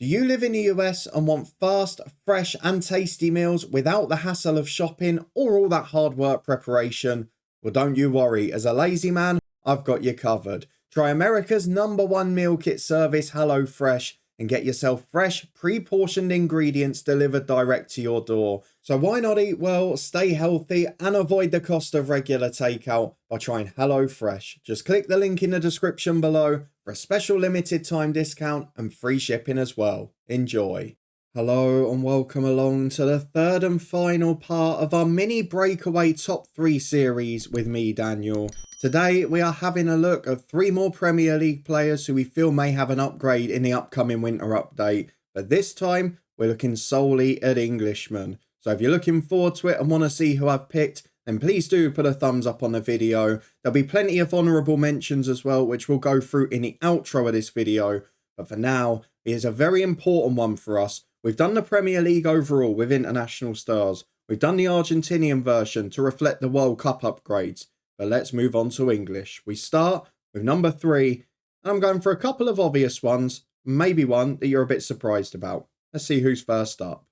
Do you live in the US and want fast, fresh and tasty meals without the hassle of shopping or all that hard work preparation? Well, don't you worry, as a lazy man, I've got you covered. Try America's #1 meal kit service, HelloFresh, and get yourself fresh, pre-portioned ingredients delivered direct to your door. So why not eat well, stay healthy, and avoid the cost of regular takeout by trying HelloFresh? Just click the link in the description below for a special limited time discount and free shipping as well. Enjoy. Hello and welcome along to the third and final part of our mini breakaway top 3 series with me, Daniel. Today we are having a look at 3 more Premier League players who we feel may have an upgrade in the upcoming winter update, but this time we're looking solely at Englishmen. So if you're looking forward to it and want to see who I've picked, then please do put a thumbs up on the video. There'll be plenty of honourable mentions as well, which we'll go through in the outro of this video, but for now, here's a very important one for us. We've done the Premier League overall with international stars. We've done the Argentinian version to reflect the World Cup upgrades. But let's move on to English. We start with number 3, and I'm going for a couple of obvious ones, maybe one that you're a bit surprised about. Let's see who's first up.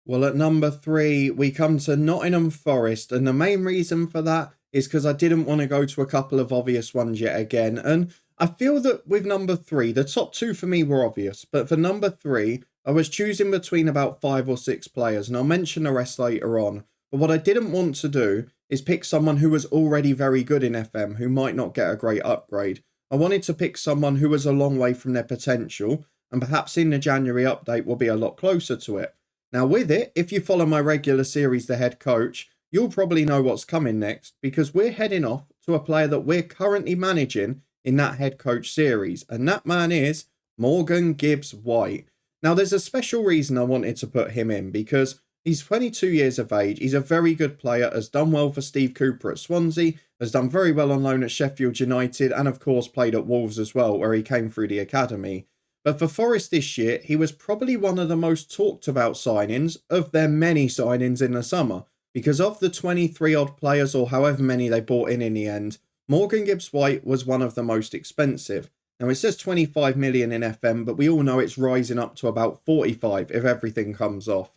Well, at number 3, we come to Nottingham Forest, and the main reason for that is because I didn't want to go to a couple of obvious ones yet again, and I feel that with number 3, the top 2 for me were obvious, but for number 3, I was choosing between about 5 or 6 players, and I'll mention the rest later on. But what I didn't want to do is pick someone who was already very good in FM who might not get a great upgrade. I wanted to pick someone who was a long way from their potential, and perhaps in the January update will be a lot closer to it. Now with it, if you follow my regular series, The Head Coach, you'll probably know what's coming next, because we're heading off to a player that we're currently managing in that Head Coach series, and that man is Morgan Gibbs-White. Now there's a special reason I wanted to put him in, because he's 22 years of age, he's a very good player, has done well for Steve Cooper at Swansea, has done very well on loan at Sheffield United, and of course played at Wolves as well, where he came through the academy. But for Forest this year, he was probably one of the most talked about signings of their many signings in the summer, because of the 23 odd players, or however many they bought in the end, Morgan Gibbs-White was one of the most expensive. Now it says 25 million in FM, but we all know it's rising up to about 45 if everything comes off.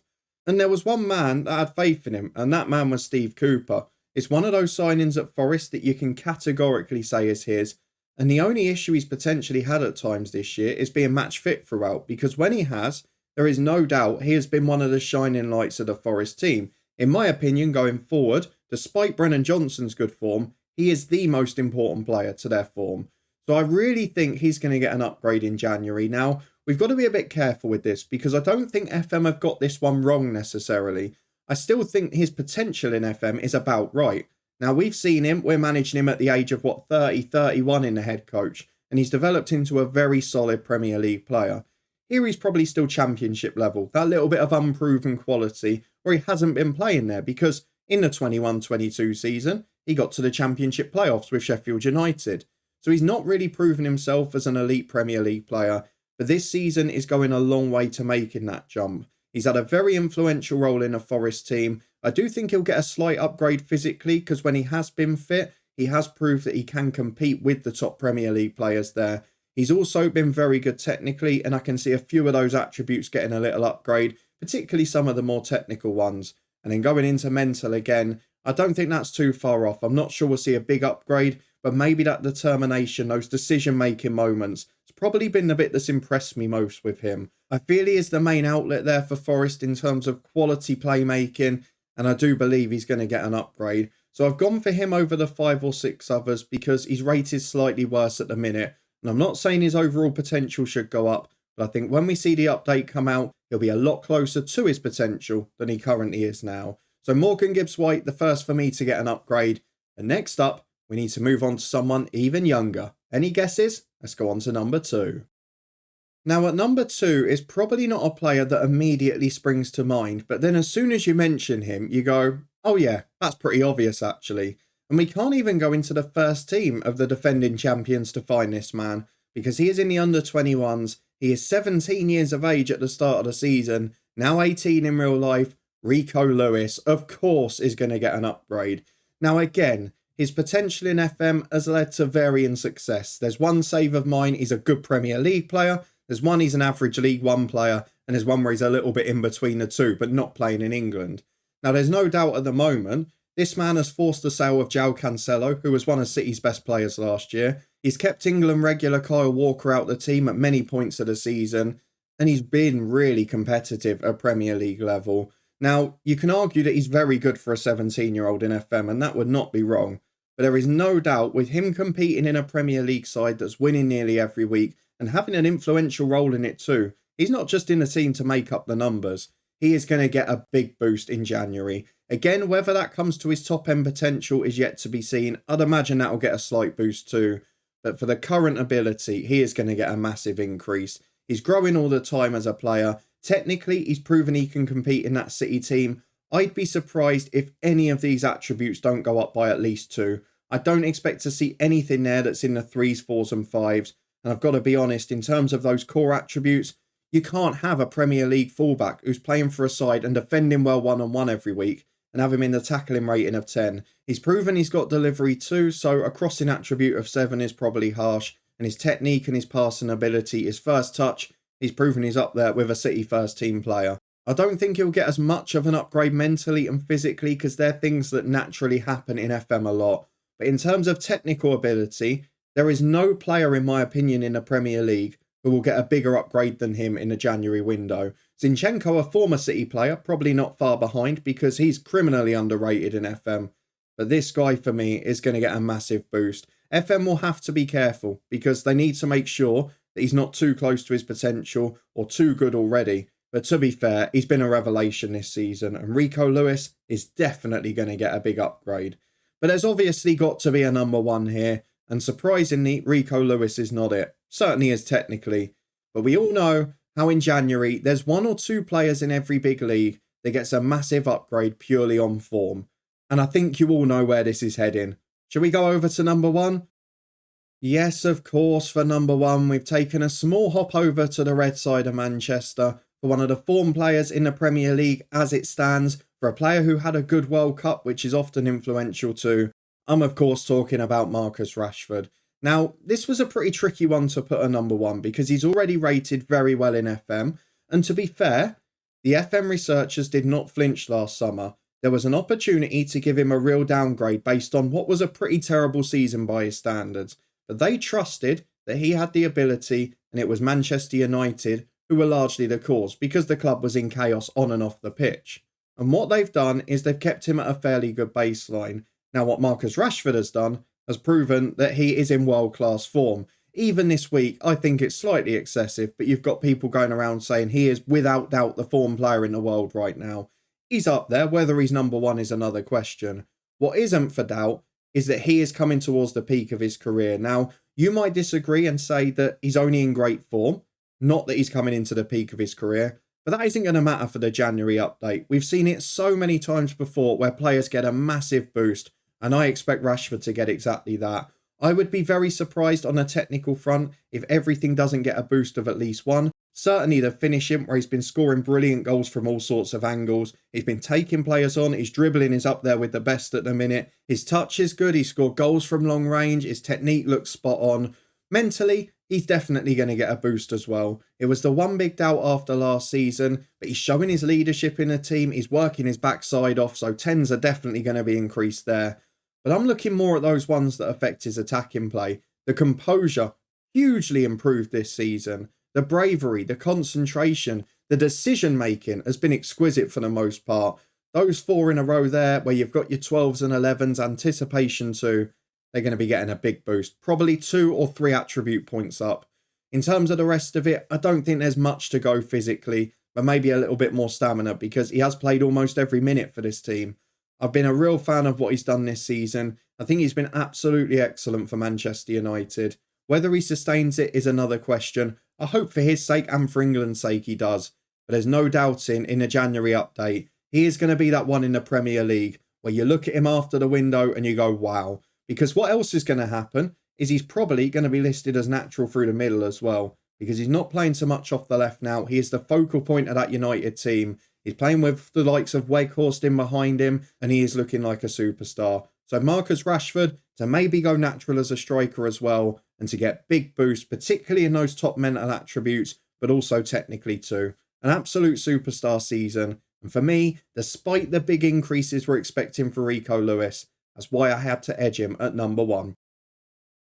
And there was one man that had faith in him, and that man was Steve Cooper. It's one of those signings at Forest that you can categorically say is his, and the only issue he's potentially had at times this year is being match fit throughout, because when he has, there is no doubt he has been one of the shining lights of the Forest team. In my opinion, going forward, despite Brennan Johnson's good form, he is the most important player to their form. So I really think he's going to get an upgrade in January. Now, we've got to be a bit careful with this, because I don't think FM have got this one wrong necessarily. I still think his potential in FM is about right. Now, we've seen him, we're managing him at the age of 30, 31 in the Head Coach, and he's developed into a very solid Premier League player. Here he's probably still Championship level, that little bit of unproven quality where he hasn't been playing there, because in the 21-22 season, he got to the Championship playoffs with Sheffield United. So he's not really proven himself as an elite Premier League player, but this season is going a long way to making that jump. He's had a very influential role in a Forest team. I do think he'll get a slight upgrade physically, because when he has been fit, he has proved that he can compete with the top Premier League players there. He's also been very good technically, and I can see a few of those attributes getting a little upgrade, particularly some of the more technical ones. And then going into mental again, I don't think that's too far off. I'm not sure we'll see a big upgrade, but maybe that determination, those decision-making moments, it's probably been the bit that's impressed me most with him. I feel he is the main outlet there for Forest in terms of quality playmaking, and I do believe he's going to get an upgrade. So I've gone for him over the 5 or 6 others, because he's rated slightly worse at the minute. And I'm not saying his overall potential should go up, but I think when we see the update come out, he'll be a lot closer to his potential than he currently is now. So Morgan Gibbs-White, the first for me to get an upgrade. And next up, we need to move on to someone even younger. Any guesses? Let's go on to number 2. Now at number 2 is probably not a player that immediately springs to mind, but then as soon as you mention him, you go, oh yeah, that's pretty obvious actually. And we can't even go into the first team of the defending champions to find this man, because he is in the under-21s, he is 17 years of age at the start of the season, now 18 in real life. Rico Lewis, of course, is going to get an upgrade. Now again, his potential in FM has led to varying success. There's one save of mine, he's a good Premier League player. There's one he's an average League One player, and there's one where he's a little bit in between the two, but not playing in England. Now, there's no doubt at the moment, this man has forced the sale of João Cancelo, who was one of City's best players last year. He's kept England regular Kyle Walker out the team at many points of the season, and he's been really competitive at Premier League level. Now, you can argue that he's very good for a 17-year-old in FM, and that would not be wrong. But there is no doubt with him competing in a Premier League side that's winning nearly every week and having an influential role in it too, he's not just in the team to make up the numbers. He is going to get a big boost in January. Again, whether that comes to his top end potential is yet to be seen. I'd imagine that'll get a slight boost too. But for the current ability, he is going to get a massive increase. He's growing all the time as a player. Technically, he's proven he can compete in that City team. I'd be surprised if any of these attributes don't go up by at least 2. I don't expect to see anything there that's in the 3s, 4s and 5s. And I've got to be honest, in terms of those core attributes, you can't have a Premier League fullback who's playing for a side and defending well one-on-one every week and have him in the tackling rating of 10. He's proven he's got delivery too, so a crossing attribute of 7 is probably harsh. And his technique and his passing ability, his first touch, he's proven he's up there with a City first team player. I don't think he'll get as much of an upgrade mentally and physically because they're things that naturally happen in FM a lot. But in terms of technical ability, there is no player, in my opinion, in the Premier League who will get a bigger upgrade than him in the January window. Zinchenko, a former City player, probably not far behind because he's criminally underrated in FM. But this guy, for me, is going to get a massive boost. FM will have to be careful because they need to make sure that he's not too close to his potential or too good already. But to be fair, he's been a revelation this season and Rico Lewis is definitely going to get a big upgrade. But there's obviously got to be a number 1 here, and surprisingly, Rico Lewis is not it. Certainly is technically. But we all know how in January, there's 1 or 2 players in every big league that gets a massive upgrade purely on form. And I think you all know where this is heading. Shall we go over to number 1? Yes, of course, for number 1, we've taken a small hop over to the red side of Manchester for one of the form players in the Premier League as it stands, for a player who had a good World Cup, which is often influential too. I'm of course talking about Marcus Rashford. Now, this was a pretty tricky one to put a number 1 because he's already rated very well in FM. And to be fair, the FM researchers did not flinch last summer. There was an opportunity to give him a real downgrade based on what was a pretty terrible season by his standards. But they trusted that he had the ability, and it was Manchester United who were largely the cause because the club was in chaos on and off the pitch. And what they've done is they've kept him at a fairly good baseline. Now, what Marcus Rashford has done has proven that he is in world-class form. Even this week, I think it's slightly excessive, but you've got people going around saying he is without doubt the form player in the world right now. He's up there. Whether he's number 1 is another question. What isn't for doubt is that he is coming towards the peak of his career. Now, you might disagree and say that he's only in great form, not that he's coming into the peak of his career, but that isn't going to matter for the January update. We've seen it so many times before where players get a massive boost, and I expect Rashford to get exactly that. I would be very surprised on a technical front if everything doesn't get a boost of at least 1. Certainly the finishing, where he's been scoring brilliant goals from all sorts of angles. He's been taking players on. His dribbling is up there with the best at the minute. His touch is good. He scored goals from long range. His technique looks spot on. Mentally, he's definitely going to get a boost as well. It was the one big doubt after last season, but he's showing his leadership in the team. He's working his backside off, so 10s are definitely going to be increased there. But I'm looking more at those ones that affect his attacking play. The composure, hugely improved this season. The bravery, the concentration, the decision-making has been exquisite for the most part. Those 4 in a row there, where you've got your 12s and 11s, anticipation too, they're going to be getting a big boost. Probably 2 or 3 attribute points up. In terms of the rest of it, I don't think there's much to go physically, but maybe a little bit more stamina because he has played almost every minute for this team. I've been a real fan of what he's done this season. I think he's been absolutely excellent for Manchester United. Whether he sustains it is another question. I hope for his sake and for England's sake he does. But there's no doubting in the January update, he is going to be that one in the Premier League where you look at him after the window and you go, wow. Because what else is going to happen is he's probably going to be listed as natural through the middle as well. Because he's not playing so much off the left now. He is the focal point of that United team. He's playing with the likes of Weghorst in behind him and he is looking like a superstar. So Marcus Rashford to maybe go natural as a striker as well and to get big boosts, particularly in those top mental attributes, but also technically too. An absolute superstar season. And for me, despite the big increases we're expecting for Rico Lewis, that's why I had to edge him at number 1.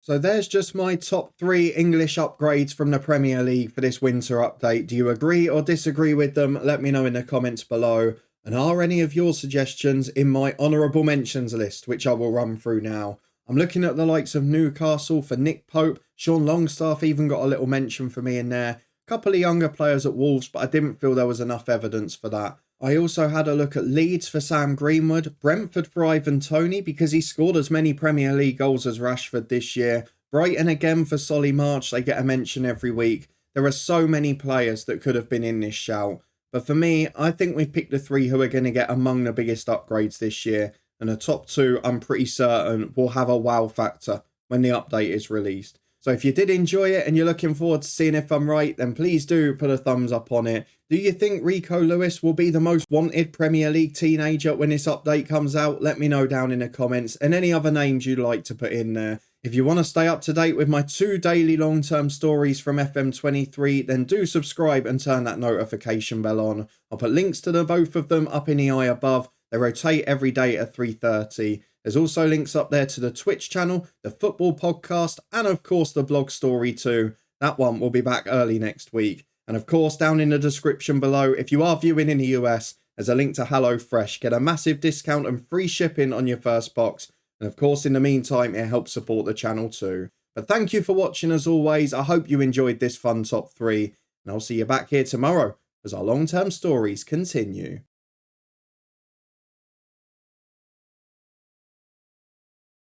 So there's just my top 3 English upgrades from the Premier League for this winter update. Do you agree or disagree with them? Let me know in the comments below. And are any of your suggestions in my honourable mentions list, which I will run through now? I'm looking at the likes of Newcastle for Nick Pope. Sean Longstaff even got a little mention for me in there. A couple of younger players at Wolves, but I didn't feel there was enough evidence for that. I also had a look at Leeds for Sam Greenwood, Brentford for Ivan Toney because he scored as many Premier League goals as Rashford this year, Brighton again for Solly March, they get a mention every week. There are so many players that could have been in this shout. But for me, I think we've picked the 3 who are going to get among the biggest upgrades this year, and the top 2 I'm pretty certain will have a wow factor when the update is released. So if you did enjoy it and you're looking forward to seeing if I'm right, then please do put a thumbs up on it. Do you think Rico Lewis will be the most wanted Premier League teenager when this update comes out? Let me know down in the comments, and any other names you'd like to put in there. If you want to stay up to date with my 2 daily long-term stories from FM23, then do subscribe and turn that notification bell on. I'll put links to the both of them up in the eye above. They rotate every day at 3:30. There's also links up there to the Twitch channel, the football podcast, and of course the blog story too. That one will be back early next week. And of course, down in the description below, if you are viewing in the US, there's a link to HelloFresh. Get a massive discount and free shipping on your first box. And of course, in the meantime, it helps support the channel too. But thank you for watching as always. I hope you enjoyed this fun top 3. And I'll see you back here tomorrow as our long-term stories continue.